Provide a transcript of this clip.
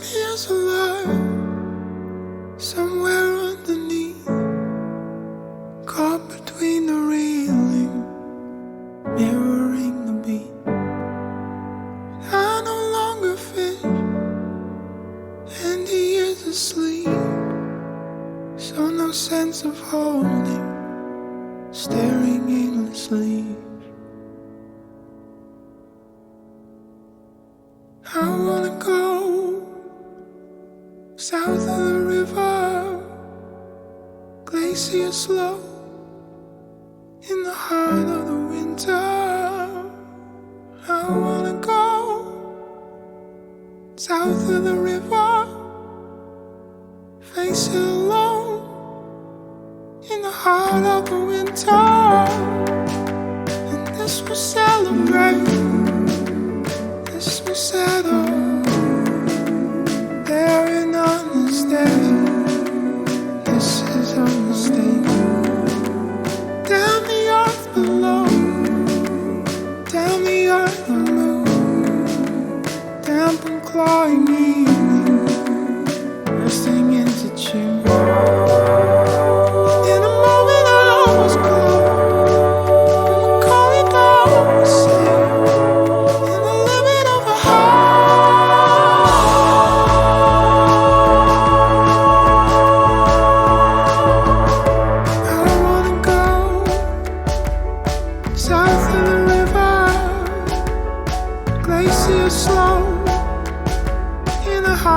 Here's a love somewhere underneath, caught between the railing, mirroring the beat. I no longer fish, and he is asleep, so no sense of holding, staring aimlessly. I wanna go south of the river, glacier slow, in the heart of the winter. I wanna go south of the river, face it alone, in the heart of the winter. And this will celebrate, this will settle.